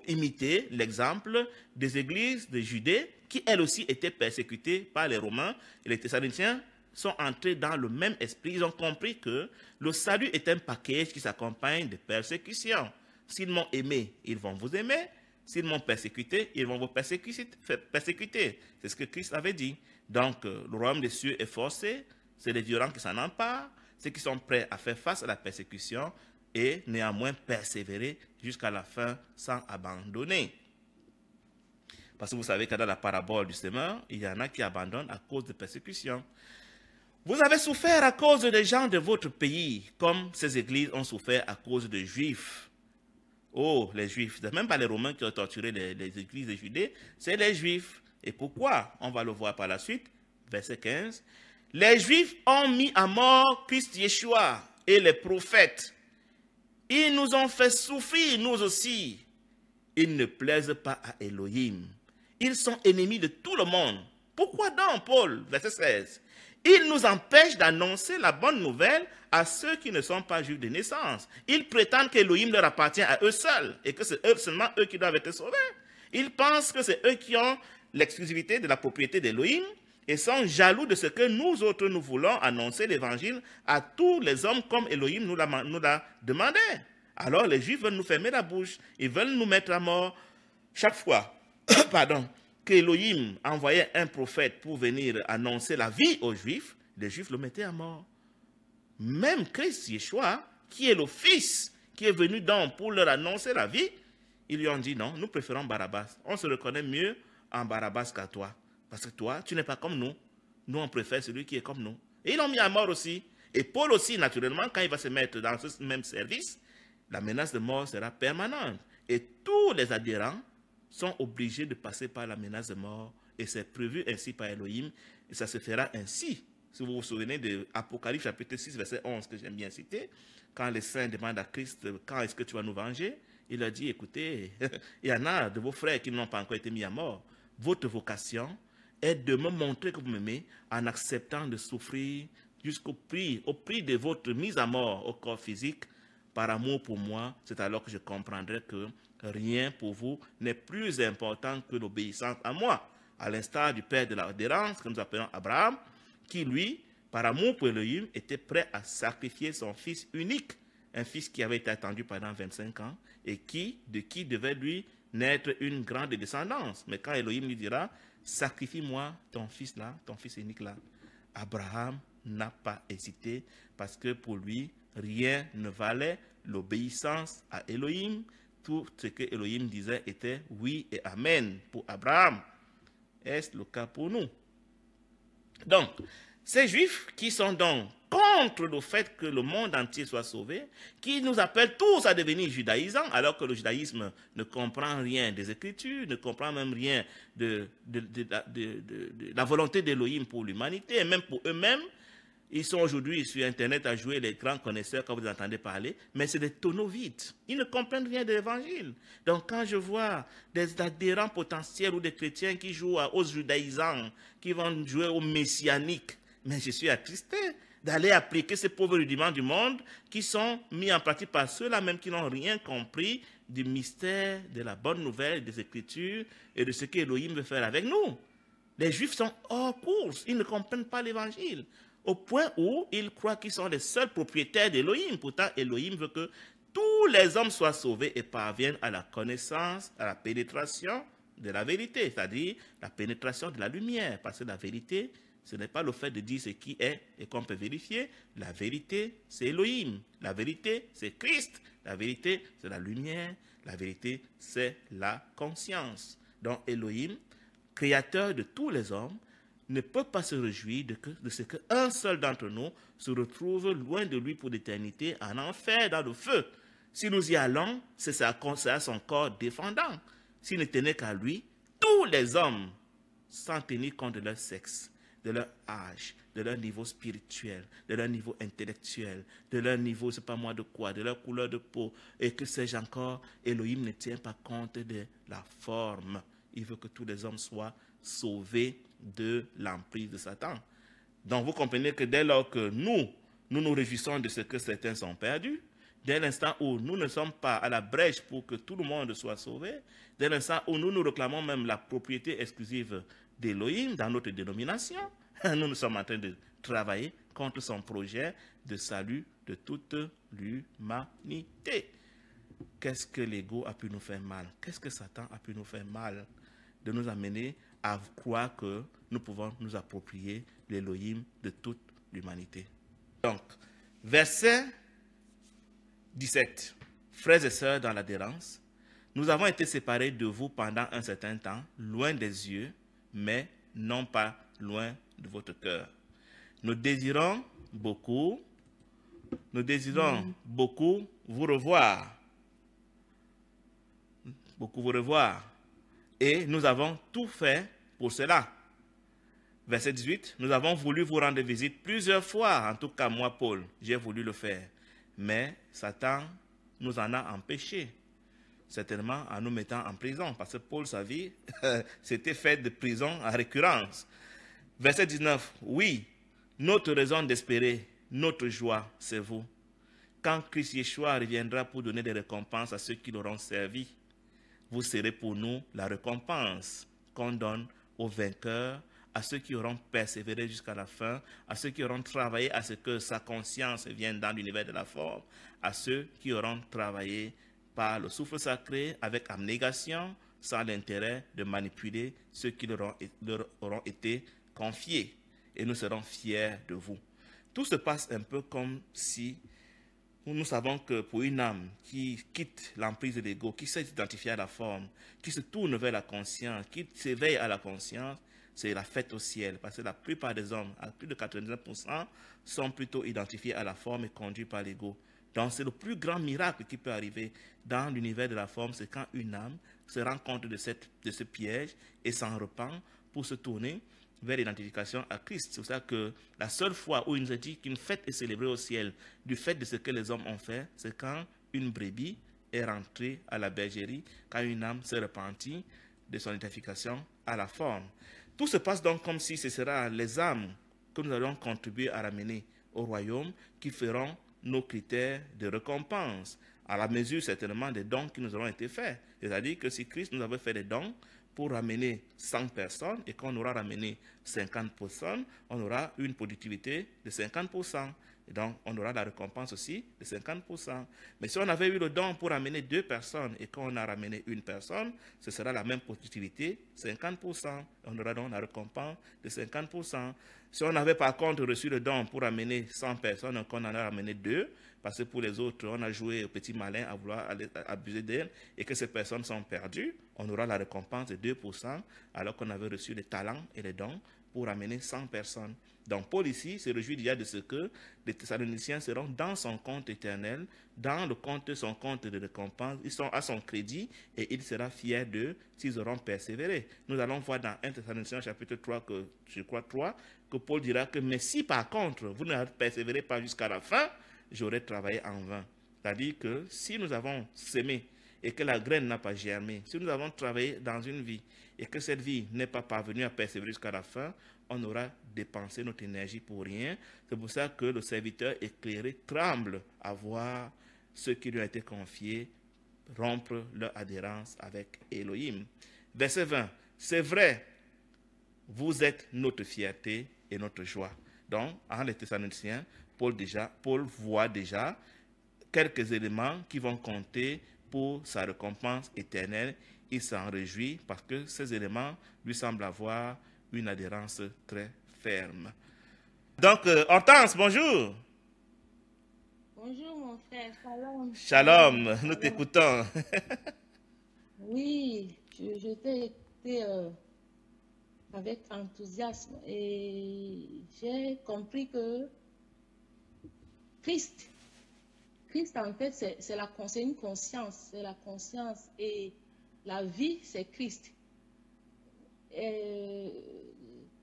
imiter l'exemple des églises de Judée qui elles aussi étaient persécutées par les Romains, et les Thessaloniciens sont entrés dans le même esprit. Ils ont compris que le salut est un package qui s'accompagne de persécutions. S'ils m'ont aimé, ils vont vous aimer. S'ils m'ont persécuté, ils vont vous persécuter. C'est ce que Christ avait dit. Donc, le royaume des cieux est forcé, c'est les violents qui s'en emparent, ceux qui sont prêts à faire face à la persécution et néanmoins persévérer jusqu'à la fin sans abandonner. Parce que vous savez que dans la parabole du semeur, il y en a qui abandonnent à cause de persécution. Vous avez souffert à cause des gens de votre pays, comme ces églises ont souffert à cause des Juifs. Oh, les Juifs, ce n'est même pas les Romains qui ont torturé les églises de Judée, c'est les Juifs. Et pourquoi? On va le voir par la suite, verset 15. Les Juifs ont mis à mort Christ Yeshua et les prophètes. Ils nous ont fait souffrir, nous aussi. Ils ne plaisent pas à Elohim. Ils sont ennemis de tout le monde. Pourquoi donc, Paul, verset 16? Ils nous empêchent d'annoncer la bonne nouvelle à ceux qui ne sont pas juifs de naissance. Ils prétendent qu'Elohim leur appartient à eux seuls et que c'est seulement eux qui doivent être sauvés. Ils pensent que c'est eux qui ont l'exclusivité de la propriété d'Elohim et sont jaloux de ce que nous autres nous voulons annoncer l'évangile à tous les hommes comme Elohim nous l'a demandé. Alors les Juifs veulent nous fermer la bouche, ils veulent nous mettre à mort chaque fois. Pardon. Qu'Elohim envoyait un prophète pour venir annoncer la vie aux Juifs, les Juifs le mettaient à mort. Même Christ Yeshua, qui est le Fils, qui est venu donc pour leur annoncer la vie, ils lui ont dit non, nous préférons Barabbas. On se reconnaît mieux en Barabbas qu'à toi. Parce que toi, tu n'es pas comme nous. Nous, on préfère celui qui est comme nous. Et ils l'ont mis à mort aussi. Et Paul aussi, naturellement, quand il va se mettre dans ce même service, la menace de mort sera permanente. Et tous les adhérents sont obligés de passer par la menace de mort. Et c'est prévu ainsi par Elohim. Et ça se fera ainsi. Si vous vous souvenez de Apocalypse chapitre 6, verset 11, que j'aime bien citer, quand les saints demandent à Christ, quand est-ce que tu vas nous venger? Il a dit, écoutez, il y en a de vos frères qui n'ont pas encore été mis à mort. Votre vocation est de me montrer que vous m'aimez en acceptant de souffrir jusqu'au prix, au prix de votre mise à mort au corps physique. Par amour pour moi, c'est alors que je comprendrai que rien pour vous n'est plus important que l'obéissance à moi, à l'instar du père de l'adhérence que nous appelons Abraham, qui lui, par amour pour Elohim, était prêt à sacrifier son fils unique, un fils qui avait été attendu pendant 25 ans et de qui devait lui naître une grande descendance. Mais quand Elohim lui dira, sacrifie-moi ton fils là, ton fils unique là, Abraham n'a pas hésité parce que pour lui, rien ne valait l'obéissance à Elohim. Tout ce que Elohim disait était oui et amen pour Abraham. Est-ce le cas pour nous? Donc, ces Juifs qui sont donc contre le fait que le monde entier soit sauvé, qui nous appellent tous à devenir judaïsants, alors que le judaïsme ne comprend rien des Écritures, ne comprend même rien de la volonté d'Elohim pour l'humanité, et même pour eux-mêmes. Ils sont aujourd'hui sur Internet à jouer les grands connaisseurs quand vous entendez parler, mais c'est des tonneaux vides. Ils ne comprennent rien de l'Évangile. Donc quand je vois des adhérents potentiels ou des chrétiens qui jouent aux judaïsants, qui vont jouer aux messianiques, mais je suis attristé d'aller appliquer ces pauvres rudiments du monde qui sont mis en pratique par ceux-là même qui n'ont rien compris du mystère de la bonne nouvelle des Écritures et de ce qu'Élohim veut faire avec nous. Les Juifs sont hors course, ils ne comprennent pas l'Évangile, au point où ils croient qu'ils sont les seuls propriétaires d'Élohim. Pourtant, Élohim veut que tous les hommes soient sauvés et parviennent à la connaissance, à la pénétration de la vérité, c'est-à-dire la pénétration de la lumière, parce que la vérité, ce n'est pas le fait de dire ce qui est et qu'on peut vérifier. La vérité, c'est Elohim. La vérité, c'est Christ. La vérité, c'est la lumière. La vérité, c'est la conscience. Donc Elohim, créateur de tous les hommes, ne peut pas se réjouir de ce qu'un seul d'entre nous se retrouve loin de lui pour l'éternité en enfer dans le feu. Si nous y allons, c'est à son corps défendant. S'il ne tenait qu'à lui, tous les hommes, sans tenir compte de leur sexe, de leur âge, de leur niveau spirituel, de leur niveau intellectuel, de leur niveau, je ne sais pas moi de quoi, de leur couleur de peau, et que sais-je encore, Elohim ne tient pas compte de la forme. Il veut que tous les hommes soient sauvés de l'emprise de Satan. Donc vous comprenez que dès lors que nous nous réjouissons de ce que certains sont perdus, dès l'instant où nous ne sommes pas à la brèche pour que tout le monde soit sauvé, dès l'instant où nous réclamons même la propriété exclusive d'Elohim dans notre dénomination, nous sommes en train de travailler contre son projet de salut de toute l'humanité. Qu'est-ce que l'ego a pu nous faire mal? Qu'est-ce que Satan a pu nous faire mal? De nous amener à croire que nous pouvons nous approprier l'Élohim de toute l'humanité. Donc, verset 17. Frères et sœurs dans l'adhérence, nous avons été séparés de vous pendant un certain temps, loin des yeux, mais non pas loin de votre cœur. Nous désirons beaucoup vous revoir. Beaucoup vous revoir. Et nous avons tout fait pour cela. Verset 18, nous avons voulu vous rendre visite plusieurs fois, en tout cas moi, Paul, j'ai voulu le faire. Mais Satan nous en a empêchés, certainement en nous mettant en prison, parce que Paul, sa vie, c'était fait de prison à récurrence. Verset 19, oui, notre raison d'espérer, notre joie, c'est vous. Quand Christ Yeshua reviendra pour donner des récompenses à ceux qui l'auront servi, vous serez pour nous la récompense qu'on donne aux vainqueurs, à ceux qui auront persévéré jusqu'à la fin, à ceux qui auront travaillé à ce que sa conscience vienne dans l'univers de la forme, à ceux qui auront travaillé par le souffle sacré avec abnégation, sans l'intérêt de manipuler ceux qui leur auront été confiés. Et nous serons fiers de vous. Tout se passe un peu comme si nous savons que pour une âme qui quitte l'emprise de l'ego, qui sait s'identifier à la forme, qui se tourne vers la conscience, qui s'éveille à la conscience, c'est la fête au ciel. Parce que la plupart des hommes, à plus de 99%, sont plutôt identifiés à la forme et conduits par l'ego. Donc c'est le plus grand miracle qui peut arriver dans l'univers de la forme, c'est quand une âme se rend compte de ce piège et s'en repent pour se tourner vers l'identification à Christ. C'est pour ça que la seule fois où il nous a dit qu'une fête est célébrée au ciel du fait de ce que les hommes ont fait, c'est quand une brebis est rentrée à la bergerie, quand une âme s'est repentie de son identification à la forme. Tout se passe donc comme si ce sera les âmes que nous allons contribuer à ramener au royaume qui feront nos critères de récompense, à la mesure certainement des dons qui nous auront été faits. C'est-à-dire que si Christ nous avait fait des dons pour ramener 100 personnes et qu'on aura ramené 50 personnes, on aura une productivité de 50%. Et donc, on aura la récompense aussi de 50%. Mais si on avait eu le don pour ramener 2 personnes et qu'on a ramené une personne, ce sera la même productivité, 50%. On aura donc la récompense de 50%. Si on avait par contre reçu le don pour ramener 100 personnes et qu'on en a ramené 2, parce que pour les autres, on a joué au petit malin à vouloir abuser d'elles et que ces personnes sont perdues, on aura la récompense de 2%, alors qu'on avait reçu les talents et les dons pour ramener 100 personnes. Donc Paul ici se réjouit déjà de ce que les Thessaloniciens seront dans son compte éternel, dans le compte, son compte de récompense, ils sont à son crédit et il sera fier d'eux s'ils auront persévéré. Nous allons voir dans 1 Thessaloniciens chapitre 3, que Paul dira que mais si par contre vous ne persévérez pas jusqu'à la fin, j'aurai travaillé en vain. C'est-à-dire que si nous avons sémé et que la graine n'a pas germé, si nous avons travaillé dans une vie et que cette vie n'est pas parvenue à persévérer jusqu'à la fin, on aura dépensé notre énergie pour rien. C'est pour ça que le serviteur éclairé tremble à voir ceux qui lui ont été confiés rompre leur adhérence avec Elohim. Verset 20. C'est vrai, vous êtes notre fierté et notre joie. Donc, en les Thessaloniciens, Paul voit déjà quelques éléments qui vont compter pour sa récompense éternelle. Il s'en réjouit parce que ces éléments lui semblent avoir une adhérence très ferme. Donc, Hortense, bonjour. Bonjour mon frère, shalom. Shalom, nous t'écoutons. Oui, je t'ai écouté avec enthousiasme et j'ai compris que Christ en fait, c'est une conscience, c'est la conscience et la vie, c'est Christ.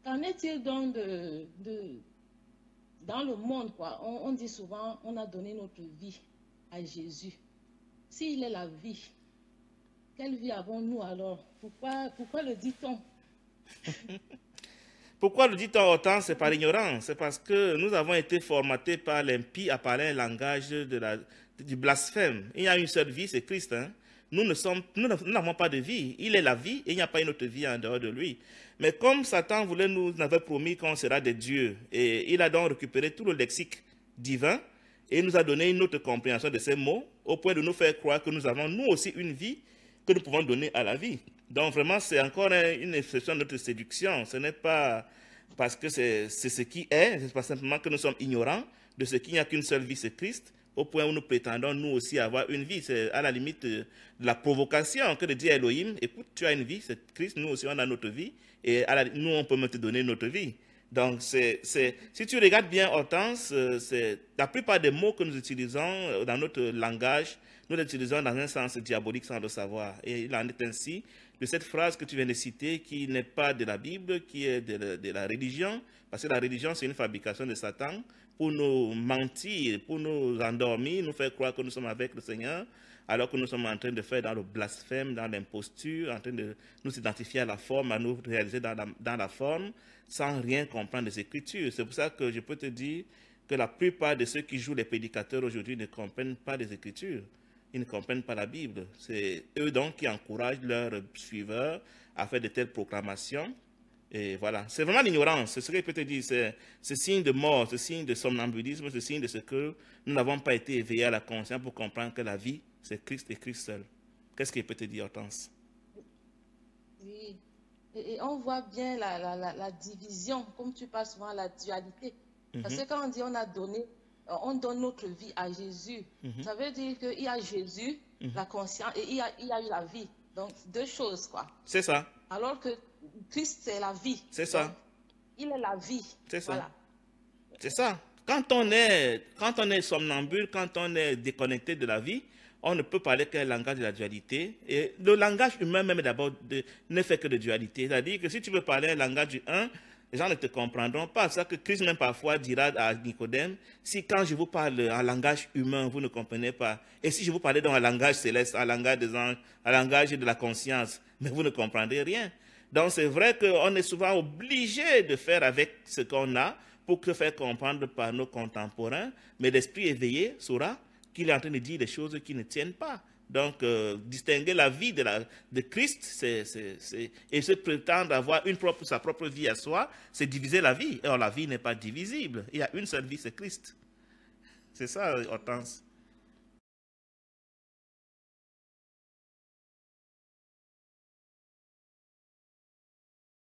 Qu'en est-il donc dans le monde, quoi? On dit souvent, on a donné notre vie à Jésus. S'il est la vie, quelle vie avons-nous alors? Pourquoi le dit-on? Pourquoi le dit-on autant? C'est par ignorance. C'est parce que nous avons été formatés par l'impie à parler un langage du blasphème. Il y a une seule vie, c'est Christ. Hein? Nous n'avons pas de vie. Il est la vie et il n'y a pas une autre vie en dehors de lui. Mais comme Satan nous avait promis qu'on sera des dieux, et il a donc récupéré tout le lexique divin et il nous a donné une autre compréhension de ces mots au point de nous faire croire que nous avons nous aussi une vie que nous pouvons donner à la vie. Donc vraiment, c'est encore une expression de notre séduction. Ce n'est pas parce que c'est ce qui est, c'est pas simplement que nous sommes ignorants de ce qu'il n'y a qu'une seule vie, c'est Christ, au point où nous prétendons nous aussi avoir une vie. C'est à la limite de la provocation que de dire à Elohim, écoute, tu as une vie, c'est Christ, nous aussi on a notre vie, et nous on peut même te donner notre vie. Donc, si tu regardes bien Hortense, la plupart des mots que nous utilisons dans notre langage, nous les utilisons dans un sens diabolique sans le savoir. Et il en est ainsi de cette phrase que tu viens de citer, qui n'est pas de la Bible, qui est de la religion, parce que la religion, c'est une fabrication de Satan pour nous mentir, pour nous endormir, nous faire croire que nous sommes avec le Seigneur, alors que nous sommes en train de faire dans le blasphème, dans l'imposture, en train de nous identifier à la forme, à nous réaliser dans la forme, sans rien comprendre des Écritures. C'est pour ça que je peux te dire que la plupart de ceux qui jouent les prédicateurs aujourd'hui ne comprennent pas les Écritures. Ils ne comprennent pas la Bible. C'est eux donc qui encouragent leurs suiveurs à faire de telles proclamations. Et voilà, c'est vraiment l'ignorance. C'est ce que je peux te dire. C'est signe de mort, c'est signe de somnambulisme, c'est signe de ce que nous n'avons pas été éveillés à la conscience pour comprendre que la vie, c'est Christ et Christ seul. Qu'est-ce qu'il peut te dire, Hortense? Oui. Et on voit bien la division, comme tu parles souvent, la dualité. Parce que quand on dit on donne notre vie à Jésus, ça veut dire qu'il y a Jésus, la conscience, et il y a eu la vie. Donc, deux choses, quoi. C'est ça. Alors que Christ, c'est la vie. C'est ça. Donc, il est la vie. C'est ça. Voilà. C'est ça. Quand on est somnambule, quand on est déconnecté de la vie, on ne peut parler qu'un langage de la dualité. Et le langage humain, même d'abord, ne fait que de dualité. C'est-à-dire que si tu veux parler un langage du un, les gens ne te comprendront pas. C'est ça que Christ même parfois dira à Nicodème, si quand je vous parle en langage humain, vous ne comprenez pas, et si je vous parlais dans un langage céleste, un langage des anges, un langage de la conscience, mais vous ne comprendrez rien. Donc c'est vrai qu'on est souvent obligé de faire avec ce qu'on a pour se faire comprendre par nos contemporains, mais l'esprit éveillé saura qu'il est en train de dire des choses qui ne tiennent pas. Donc, distinguer la vie de Christ, et se prétendre avoir sa propre vie à soi, c'est diviser la vie. Or, la vie n'est pas divisible. Il y a une seule vie, c'est Christ. C'est ça, Hortense.